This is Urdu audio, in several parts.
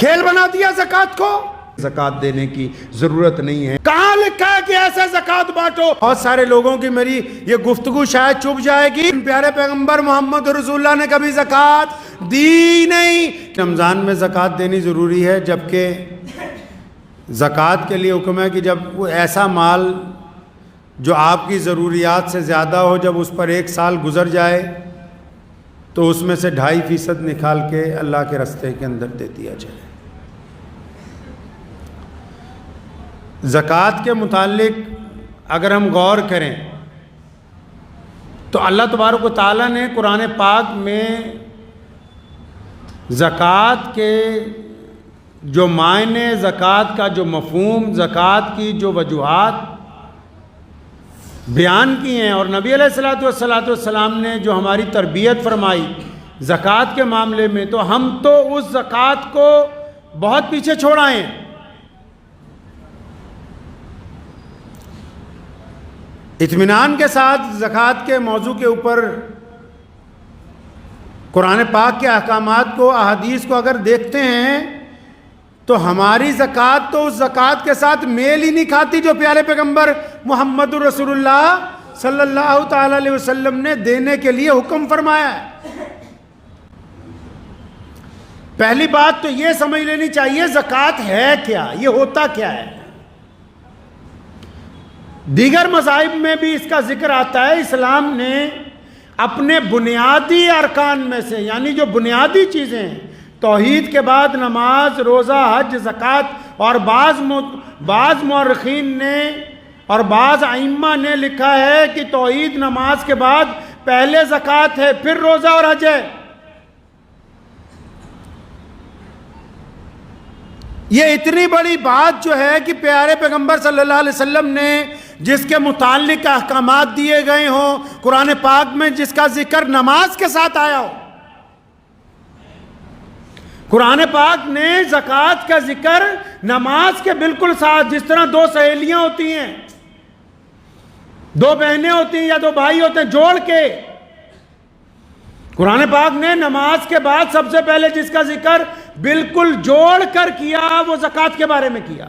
کھیل بنا دیا زکوٰۃ کو. زکوٰۃ دینے کی ضرورت نہیں ہے. کہاں لکھا ہے کہ ایسے زکوٰۃ بانٹو؟ بہت سارے لوگوں کی میری یہ گفتگو شاید چپ جائے گی. پیارے پیغمبر محمد رسول اللہ نے کبھی زکوٰۃ دی نہیں. رمضان میں زکوٰۃ دینی ضروری ہے، جبکہ زکوٰۃ کے لیے حکم ہے کہ جب وہ ایسا مال جو آپ کی ضروریات سے زیادہ ہو، جب اس پر 1 سال گزر جائے تو اس میں سے 2.5% نکال کے اللہ کے راستے کے اندر دے دیا جائے. زکوٰۃ کے متعلق اگر ہم غور کریں تو اللہ تبارک و تعالیٰ نے قرآن پاک میں زکوٰۃ کے جو معنی، زکوٰۃ کا جو مفہوم، زکوٰۃ کی جو وجوہات بیان کی ہیں، اور نبی علیہ السلام نے جو ہماری تربیت فرمائی زکوٰۃ کے معاملے میں، تو ہم تو اس زکوٰۃ کو بہت پیچھے چھوڑ آئے ہیں. اطمینان کے ساتھ زکوٰۃ کے موضوع کے اوپر قرآن پاک کے احکامات کو، احادیث کو اگر دیکھتے ہیں تو ہماری زکوٰۃ تو اس زکوٰۃ کے ساتھ میل ہی نہیں کھاتی جو پیارے پیغمبر محمد رسول اللہ صلی اللہ تعالی علیہ وسلم نے دینے کے لیے حکم فرمایا ہے. پہلی بات تو یہ سمجھ لینی چاہیے زکوٰۃ ہے کیا، یہ ہوتا کیا ہے. دیگر مذاہب میں بھی اس کا ذکر آتا ہے. اسلام نے اپنے بنیادی ارکان میں سے، یعنی جو بنیادی چیزیں ہیں، توحید کے بعد نماز، روزہ، حج، زکوٰۃ، اور بعض مورخین نے اور بعض ائمہ نے لکھا ہے کہ توحید نماز کے بعد پہلے زکوٰۃ ہے، پھر روزہ اور حج ہے. یہ اتنی بڑی بات جو ہے کہ پیارے پیغمبر صلی اللہ علیہ وسلم نے جس کے متعلق احکامات دیے گئے ہوں قرآن پاک میں، جس کا ذکر نماز کے ساتھ آیا ہو. قرآن پاک نے زکوٰۃ کا ذکر نماز کے بالکل ساتھ، جس طرح 2 سہیلیاں ہوتی ہیں، 2 بہنیں ہوتی ہیں یا 2 بھائی ہوتے ہیں، جوڑ کے قرآن پاک نے نماز کے بعد سب سے پہلے جس کا ذکر بالکل جوڑ کر کیا وہ زکوٰۃ کے بارے میں کیا.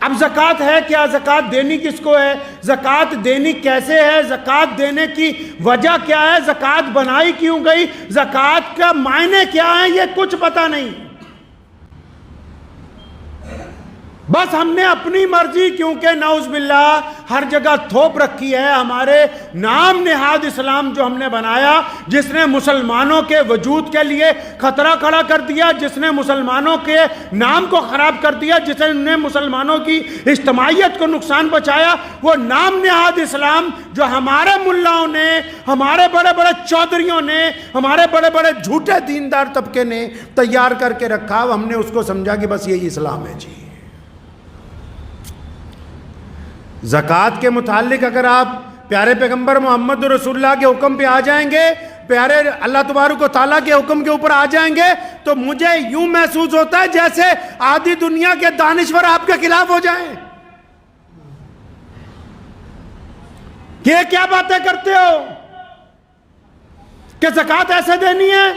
اب زکوٰۃ ہے کیا؟ زکوٰۃ دینی کس کو ہے؟ زکوٰۃ دینی کیسے ہے؟ زکوٰۃ دینے کی وجہ کیا ہے؟ زکوٰۃ بنائی کیوں گئی؟ زکوٰۃ کا معنی کیا ہے؟ یہ کچھ پتہ نہیں. بس ہم نے اپنی مرضی، کیونکہ نعوذ باللہ ہر جگہ تھوپ رکھی ہے. ہمارے نام نہاد اسلام جو ہم نے بنایا، جس نے مسلمانوں کے وجود کے لیے خطرہ کھڑا کر دیا، جس نے مسلمانوں کے نام کو خراب کر دیا، جس نے مسلمانوں کی اجتماعیت کو نقصان پہنچایا، وہ نام نہاد اسلام جو ہمارے ملاؤں نے، ہمارے بڑے بڑے چودھریوں نے، ہمارے بڑے بڑے جھوٹے دیندار طبقے نے تیار کر کے رکھا، ہم نے اس کو سمجھا کہ بس یہی اسلام ہے. جی، زکوٰۃ کے متعلق اگر آپ پیارے پیغمبر محمد رسول اللہ کے حکم پہ آ جائیں گے، پیارے اللہ تبارک و تعالیٰ کے حکم کے اوپر آ جائیں گے، تو مجھے یوں محسوس ہوتا ہے جیسے آدھی دنیا کے دانشور آپ کے خلاف ہو جائیں کہ یہ کیا باتیں کرتے ہو کہ زکوٰۃ ایسے دینی ہے.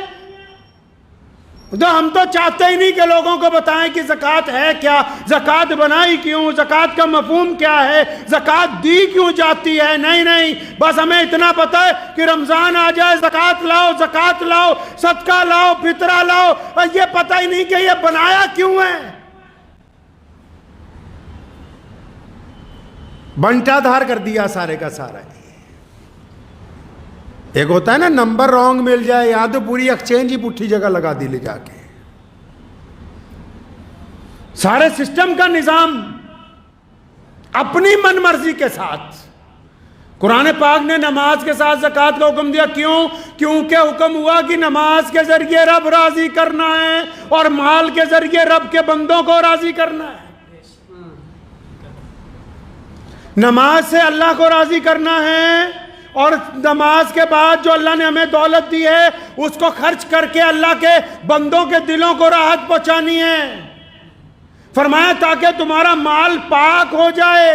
تو ہم تو چاہتے ہی نہیں کہ لوگوں کو بتائیں کہ زکوٰۃ ہے کیا، زکوٰۃ بنائی کیوں، زکوٰۃ کا مفہوم کیا ہے، زکوٰۃ دی کیوں جاتی ہے. نہیں، بس ہمیں اتنا پتہ ہے کہ رمضان آ جائے زکوٰۃ لاؤ، زکوٰۃ لاؤ، صدقہ لاؤ، فطرہ لاؤ، اور یہ پتہ ہی نہیں کہ یہ بنایا کیوں ہے. بنٹا دھار کر دیا سارے کا سارا. ایک ہوتا ہے نا نمبر رونگ مل جائے، یا تو پوری ایکسچینج ہی پٹھی جگہ لگا دی لے جا کے. سارے سسٹم کا نظام اپنی من مرضی کے ساتھ. قرآن پاک نے نماز کے ساتھ زکوٰۃ کا حکم دیا. کیوں؟ کیونکہ حکم ہوا کہ نماز کے ذریعے رب راضی کرنا ہے اور مال کے ذریعے رب کے بندوں کو راضی کرنا ہے. نماز سے اللہ کو راضی کرنا ہے، اور نماز کے بعد جو اللہ نے ہمیں دولت دی ہے اس کو خرچ کر کے اللہ کے بندوں کے دلوں کو راحت پہنچانی ہے. فرمایا تاکہ تمہارا مال پاک ہو جائے،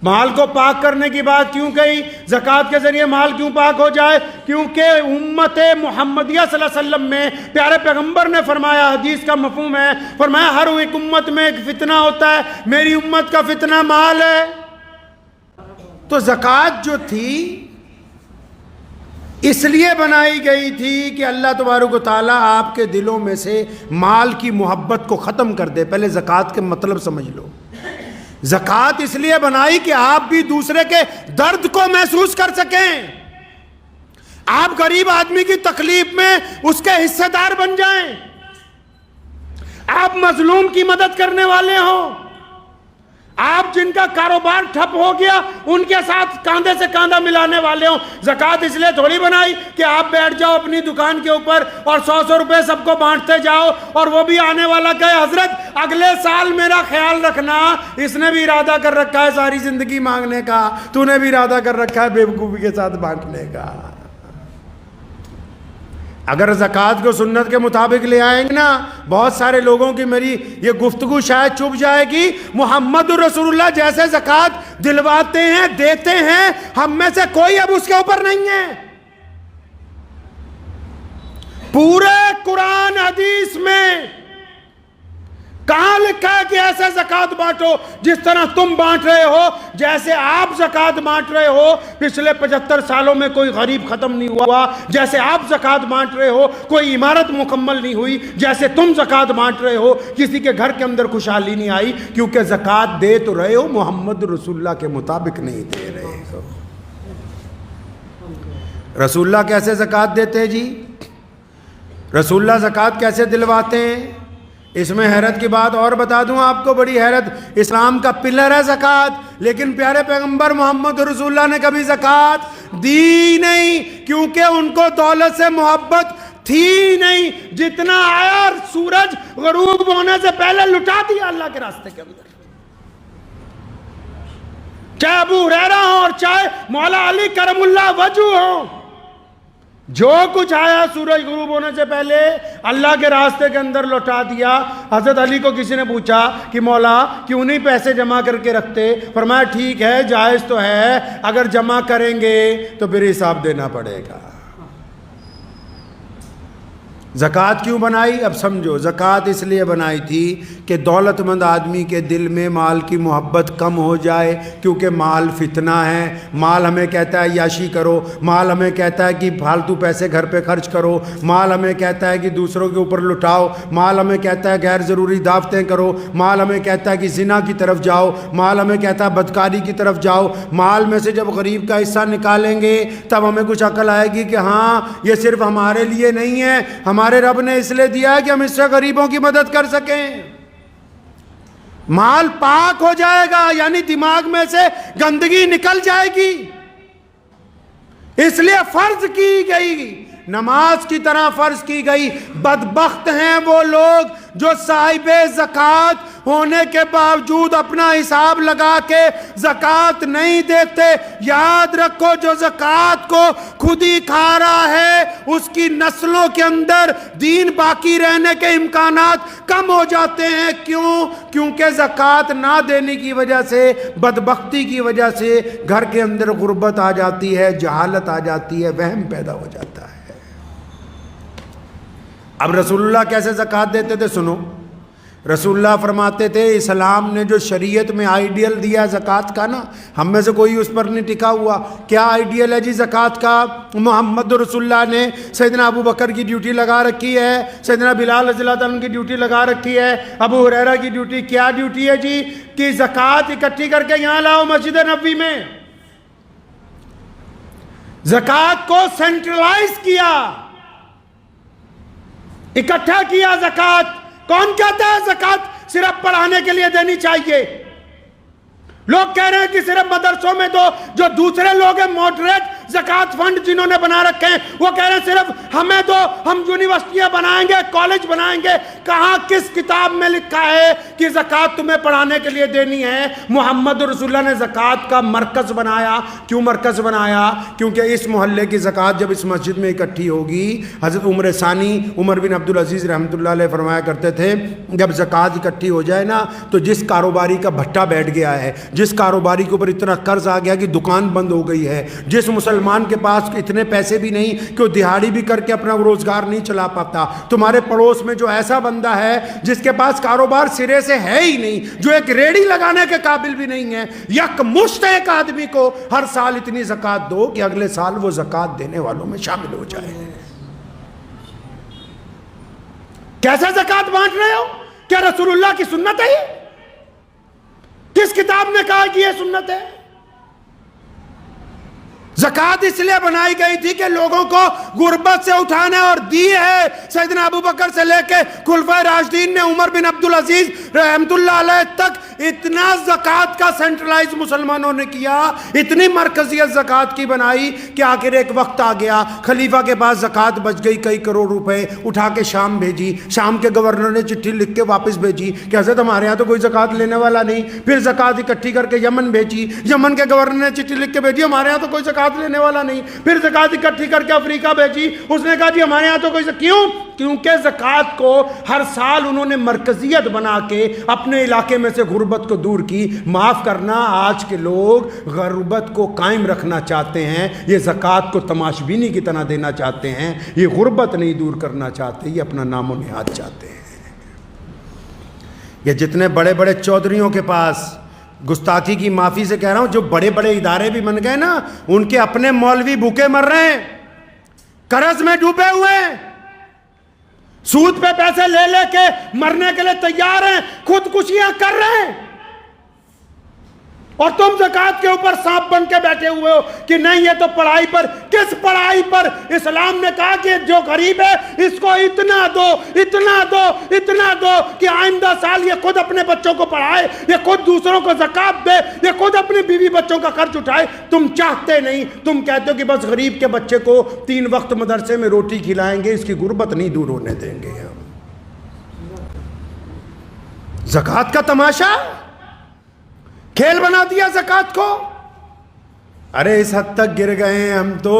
مال کو پاک کرنے کی بات کیوں کہی؟ زکوٰۃ کے ذریعے مال کیوں پاک ہو جائے؟ کیونکہ امت محمدیہ صلی اللہ علیہ وسلم میں پیارے پیغمبر نے فرمایا، حدیث کا مفہوم ہے، فرمایا ہر ایک امت میں ایک فتنہ ہوتا ہے، میری امت کا فتنہ مال ہے۔ تو زکوٰۃ جو تھی اس لیے بنائی گئی تھی کہ اللہ تبارک و تعالیٰ آپ کے دلوں میں سے مال کی محبت کو ختم کر دے۔ پہلے زکوٰۃ کے مطلب سمجھ لو۔ زکوٰۃ اس لیے بنائی کہ آپ بھی دوسرے کے درد کو محسوس کر سکیں، آپ غریب آدمی کی تکلیف میں اس کے حصے دار بن جائیں، آپ مظلوم کی مدد کرنے والے ہوں، آپ جن کا کاروبار ٹھپ ہو گیا ان کے ساتھ کاندھے سے کاندھا ملانے والے ہوں۔ زکوٰۃ اس لیے تھوڑی بنائی کہ آپ بیٹھ جاؤ اپنی دکان کے اوپر اور 100 روپے سب کو بانٹتے جاؤ، اور وہ بھی آنے والا کہے حضرت اگلے سال میرا خیال رکھنا، اس نے بھی ارادہ کر رکھا ہے ساری زندگی مانگنے کا، تو نے بھی ارادہ کر رکھا ہے بیوقوفی کے ساتھ بانٹنے کا۔ اگر زکوٰۃ کو سنت کے مطابق لے آئیں گے نا، بہت سارے لوگوں کی میری یہ گفتگو شاید چپ جائے گی۔ محمد رسول اللہ جیسے زکوٰۃ دلواتے ہیں، دیتے ہیں، ہم میں سے کوئی اب اس کے اوپر نہیں ہے۔ پورے قرآن حدیث میں کہاں لکھا ہے کہ ایسے زکوٰۃ بانٹو جس طرح تم بانٹ رہے ہو، جیسے آپ زکوٰۃ بانٹ رہے ہو؟ پچھلے 75 سالوں میں کوئی غریب ختم نہیں ہوا جیسے آپ زکوٰۃ بانٹ رہے ہو، کوئی عمارت مکمل نہیں ہوئی جیسے تم زکوٰۃ بانٹ رہے ہو، کسی کے گھر کے اندر خوشحالی نہیں آئی، کیونکہ زکوٰۃ دے تو رہے ہو، محمد رسول اللہ کے مطابق نہیں دے رہے ہو۔ رسول اللہ کیسے زکوٰۃ دیتے ہیں جی؟ رسول اللہ زکوٰۃ کیسے دلواتے ہیں؟ اس میں حیرت کی بات اور بتا دوں آپ کو، بڑی حیرت، اسلام کا پلر ہے زکوٰۃ، لیکن پیارے پیغمبر محمد رسول اللہ نے کبھی زکوٰۃ دی نہیں، کیونکہ ان کو دولت سے محبت تھی نہیں۔ جتنا آیا سورج غروب ہونے سے پہلے لٹا دیا اللہ کے راستے کے اندر، چاہے ابو ہریرہ ہوں اور چاہے مولا علی کرم اللہ وجہ ہوں، جو کچھ آیا سورج غروب ہونے سے پہلے اللہ کے راستے کے اندر لوٹا دیا۔ حضرت علی کو کسی نے پوچھا کہ مولا کیوں نہیں پیسے جمع کر کے رکھتے؟ فرمایا ٹھیک ہے، جائز تو ہے، اگر جمع کریں گے تو پھر حساب دینا پڑے گا۔ زکوٰۃ کیوں بنائی؟ اب سمجھو، زکوٰۃ اس لیے بنائی تھی کہ دولت مند آدمی کے دل میں مال کی محبت کم ہو جائے، کیونکہ مال فتنہ ہے۔ مال ہمیں کہتا ہے عیاشی کرو، مال ہمیں کہتا ہے کہ فالتو پیسے گھر پہ خرچ کرو، مال ہمیں کہتا ہے کہ دوسروں کے اوپر لٹاؤ، مال ہمیں کہتا ہے غیر ضروری دعوتیں کرو، مال ہمیں کہتا ہے کہ زنا کی طرف جاؤ، مال ہمیں کہتا ہے بدکاری کی طرف جاؤ۔ مال میں سے جب غریب کا حصہ نکالیں گے تب ہمیں کچھ عقل آئے گی کہ ہاں یہ صرف ہمارے لیے نہیں ہے، ہمارے رب نے اس لیے دیا ہے کہ ہم اس سے غریبوں کی مدد کر سکیں۔ مال پاک ہو جائے گا، یعنی دماغ میں سے گندگی نکل جائے گی، اس لیے فرض کی گئی، نماز کی طرح فرض کی گئی۔ بدبخت ہیں وہ لوگ جو صاحب زکوٰۃ ہونے کے باوجود اپنا حساب لگا کے زکوٰۃ نہیں دیتے۔ یاد رکھو، جو زکوٰۃ کو خود ہی کھا رہا ہے اس کی نسلوں کے اندر دین باقی رہنے کے امکانات کم ہو جاتے ہیں۔ کیوں؟ کیونکہ زکوٰۃ نہ دینے کی وجہ سے، بدبختی کی وجہ سے گھر کے اندر غربت آ جاتی ہے، جہالت آ جاتی ہے، وہم پیدا ہو جاتا ہے۔ اب رسول اللہ کیسے زکوٰۃ دیتے تھے سنو۔ رسول اللہ فرماتے تھے، اسلام نے جو شریعت میں آئیڈیل دیا زکوٰۃ کا نا، ہم میں سے کوئی اس پر نہیں ٹکا ہوا۔ کیا آئیڈیل ہے جی زکوٰۃ کا؟ محمد رسول اللہ نے سیدنا ابو بکر کی ڈیوٹی لگا رکھی ہے، سیدنا بلال رضی اللہ عنہ کی ڈیوٹی لگا رکھی ہے، ابو ہریرہ کی ڈیوٹی کیا ڈیوٹی ہے جی؟ کہ زکوٰۃ اکٹھی کر کے یہاں لاؤ مسجد نبوی میں۔ زکوٰۃ کو سینٹرلائز کیا، اکٹھا کیا زکوٰۃ۔ کون کہتا ہے زکوٰۃ صرف پڑھانے کے لیے دینی چاہیے؟ لوگ کہہ رہے ہیں کہ صرف مدرسوں میں دو، جو دوسرے لوگ ہیں ماڈریٹ زکات فنڈ جنہوں نے بنا رکھے ہیں وہ کہہ رہے ہیں صرف ہمیں دو، ہم یونیورسٹیاں بنائیں گے، کالج بنائیں گے۔ کہاں کس کتاب میں لکھا ہے کہ زکات تمہیں پڑھانے کے لیے دینی ہے؟ محمد رسول اللہ نے زکات کا مرکز بنایا۔ کیوں مرکز بنایا؟ کیونکہ اس محلے کی زکات جب اس مسجد میں اکٹھی ہوگی، حضرت عمر ثانی عمر بن عبدالعزیز رحمۃ اللہ علیہ فرمایا کرتے تھے جب زکات اکٹھی ہو جائے نا تو جس کاروباری کا بھٹا بیٹھ گیا ہے، جس کاروباری کے اوپر اتنا قرض آ گیا کہ دکان بند ہو گئی ہے، جس مسلمان کے پاس اتنے پیسے بھی نہیں کہ وہ دہاڑی بھی کر کے اپنا روزگار نہیں چلا پاتا، تمہارے پڑوس میں جو ایسا بندہ ہے جس کے پاس کاروبار سرے سے ہے ہی نہیں، جو ایک ریڑھی لگانے کے قابل بھی نہیں ہے، یک مشت ایک آدمی کو ہر سال اتنی زکات دو کہ اگلے سال وہ زکات دینے والوں میں شامل ہو جائے۔ کیسے زکات بانٹ رہے ہو؟ کیا رسول اللہ کی سنت ہے یہ؟ کس کتاب نے کہا کہ یہ سنت ہے؟ زکات اس لیے بنائی گئی تھی کہ لوگوں کو غربت سے اٹھانے اور دی ہے۔ سیدنا ابو بکر سے لے کے خلفائے راشدین نے، عمر بن عبدالعزیز رحمت اللہ علیہ تک اتنا زکات کا سینٹرلائز مسلمانوں نے کیا، اتنی مرکزیت زکات کی بنائی کہ آخر ایک وقت آ گیا خلیفہ کے پاس زکات بچ گئی کئی کروڑ روپے، اٹھا کے شام بھیجی، شام کے گورنر نے چٹھی لکھ کے واپس بھیجی کہ حضرت ہمارے ہاں تو کوئی زکات لینے والا نہیں۔ پھر زکات اکٹھی کر کے یمن بھیجی، یمن کے گورنر نے چٹھی لکھ کے بھیجی ہمارے ہاں تو کوئی زکات لینے والا نہیں۔ پھر زکات اکٹھی کر کے افریقہ بھیجی، اس نے کہا جی ہمارے ہاں تو کوئی کیوں؟ کیونکہ زکات کو ہر سال انہوں نے مرکزیت بنا کے اپنے علاقے میں سے غربت کو دور کی۔ معاف کرنا، آج کے لوگ غربت کو قائم رکھنا چاہتے ہیں، یہ زکات کو تماشبینی کی طرح دینا چاہتے ہیں، یہ غربت نہیں دور کرنا چاہتے، یہ اپنا نام و نہاد چاہتے ہیں۔ یہ جتنے بڑے بڑے چودھریوں کے پاس، گستاخی کی معافی سے کہہ رہا ہوں، جو بڑے بڑے ادارے بھی بن گئے نا، ان کے اپنے مولوی بھوکے مر رہے ہیں، قرض میں ڈوبے ہوئے ہیں، سود پہ پیسے لے لے کے مرنے کے لیے تیار ہیں، خودکشیاں کر رہے ہیں، اور تم زکات کے اوپر سانپ بن کے بیٹھے ہوئے ہو کہ نہیں یہ تو پڑھائی پر۔ کس پڑھائی پر؟ اسلام نے کہا کہ جو غریب ہے اس کو اتنا دو، اتنا دو، اتنا دو کہ آئندہ سال یہ خود اپنے بچوں کو پڑھائے، یہ خود دوسروں کو زکات دے، یہ خود اپنی بیوی بچوں کا خرچ اٹھائے۔ تم چاہتے نہیں، تم کہتے ہو کہ بس غریب کے بچے کو 3 وقت مدرسے میں روٹی کھلائیں گے، اس کی غربت نہیں دور ہونے دیں گے ہم۔ زکات کا تماشا کھیل بنا دیا زکات کو۔ ارے اس حد تک گر گئے ہیں ہم تو،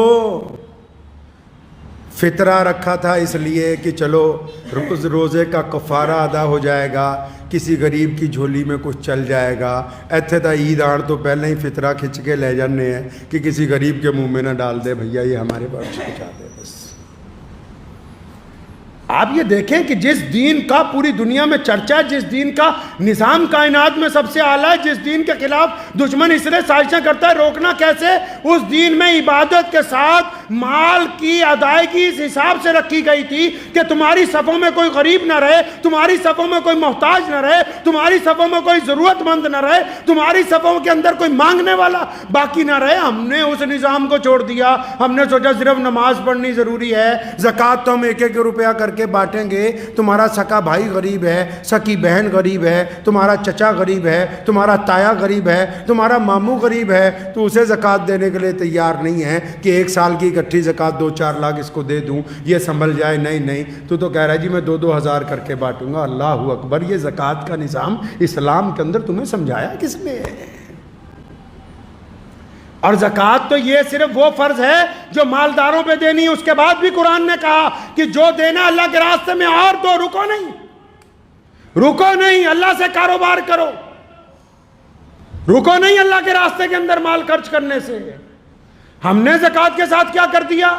فطرہ رکھا تھا اس لیے کہ چلو روزے کا کفارہ ادا ہو جائے گا، کسی غریب کی جھولی میں کچھ چل جائے گا۔ ایتھے تا عید آن تو پہلے ہی فطرہ کھچ کے لے جانے ہیں کہ کسی غریب کے منہ میں نہ ڈال دے، بھیا یہ ہمارے پاس پہنچا دے بس۔ آپ یہ دیکھیں کہ جس دین کا پوری دنیا میں چرچا ہے، جس دین کا نظام کائنات میں سب سے اعلیٰ ہے، جس دین کے خلاف دشمن اس لیے سازشیں کرتا ہے، روکنا کیسے؟ اس دین میں عبادت کے ساتھ مال کی ادائیگی اس حساب سے رکھی گئی تھی کہ تمہاری صفوں میں کوئی غریب نہ رہے، تمہاری صفوں میں کوئی محتاج نہ رہے، تمہاری صفوں میں کوئی ضرورت مند نہ رہے، تمہاری صفوں کے اندر کوئی مانگنے والا باقی نہ رہے۔ ہم نے اس نظام کو چھوڑ دیا، ہم نے سوچا صرف نماز پڑھنی ضروری ہے، زکوٰۃ تو ہم ایک ایک روپیہ کر کے بانٹیں گے۔ تمہارا سکا بھائی غریب ہے، سکی بہن غریب ہے، تمہارا چچا غریب ہے، تمہارا تایا غریب ہے، تمہارا ماموں غریب ہے، تو اسے زکوٰۃ دینے کے لیے تیار نہیں ہے کہ 1 سال کی اکٹھی زکوٰۃ 2-4 لاکھ اس کو دے دوں، یہ سنبھل جائے۔ نہیں نہیں، تو کہہ رہا ہے جی میں 2-2 ہزار کر کے بانٹوں گا۔ اللہ اکبر! یہ زکوٰۃ کا نظام اسلام کے اندر تمہیں سمجھایا کس نے؟ اور زکوٰۃ تو یہ صرف وہ فرض ہے جو مالداروں پہ دینی ہے، اس کے بعد بھی قرآن نے کہا کہ جو دینا اللہ کے راستے میں اور دو، رکو نہیں، اللہ سے کاروبار کرو، رکو نہیں اللہ کے راستے کے اندر مال خرچ کرنے سے۔ ہم نے زکوٰۃ کے ساتھ کیا کر دیا؟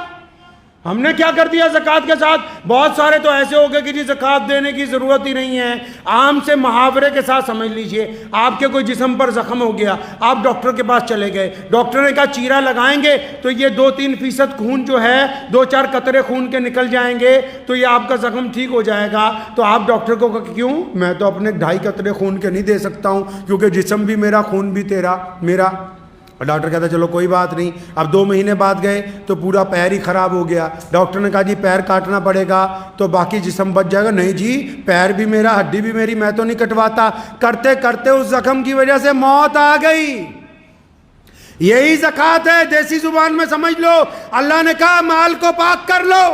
ہم نے کیا کر دیا زکوٰۃ کے ساتھ؟ بہت سارے تو ایسے ہو گئے کہ جی زکوٰۃ دینے کی ضرورت ہی نہیں ہے۔ عام سے محاورے کے ساتھ سمجھ لیجئے، آپ کے کوئی جسم پر زخم ہو گیا، آپ ڈاکٹر کے پاس چلے گئے، ڈاکٹر نے کہا چیرا لگائیں گے تو یہ 2-3% خون جو ہے، 2-4 قطرے خون کے نکل جائیں گے تو یہ آپ کا زخم ٹھیک ہو جائے گا۔ تو آپ ڈاکٹر کو کہا کیوں؟ میں تو اپنے 2.5 قطرے خون کے نہیں دے سکتا ہوں، کیونکہ جسم بھی میرا، خون بھی میرا۔ اور ڈاکٹر کہتا چلو کوئی بات نہیں۔ اب 2 مہینے بعد گئے تو پورا پیر ہی خراب ہو گیا، ڈاکٹر نے کہا جی پیر کاٹنا پڑے گا تو باقی جسم بچ جائے گا۔ نہیں جی، پیر بھی میرا، ہڈی بھی میری، میں تو نہیں کٹواتا۔ کرتے کرتے اس زخم کی وجہ سے موت آ گئی۔ یہی زکوٰۃ ہے، دیسی زبان میں سمجھ لو۔ اللہ نے کہا مال کو پاک کر لو،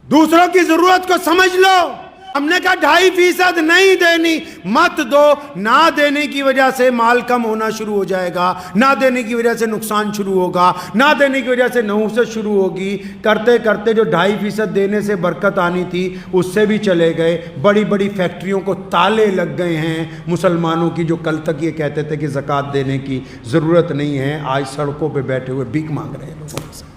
دوسروں کی ضرورت کو سمجھ لو۔ ہم نے کہا 2.5% نہیں دینی، مت دو۔ نہ دینے کی وجہ سے مال کم ہونا شروع ہو جائے گا، نہ دینے کی وجہ سے نقصان شروع ہوگا، نہ دینے کی وجہ سے نحوست شروع ہوگی۔ کرتے کرتے جو 2.5% دینے سے برکت آنی تھی اس سے بھی چلے گئے۔ بڑی بڑی فیکٹریوں کو تالے لگ گئے ہیں مسلمانوں کی، جو کل تک یہ کہتے تھے کہ زکوٰۃ دینے کی ضرورت نہیں ہے، آج سڑکوں پہ بیٹھے ہوئے بھیک مانگ رہے ہیں لوگوں سے۔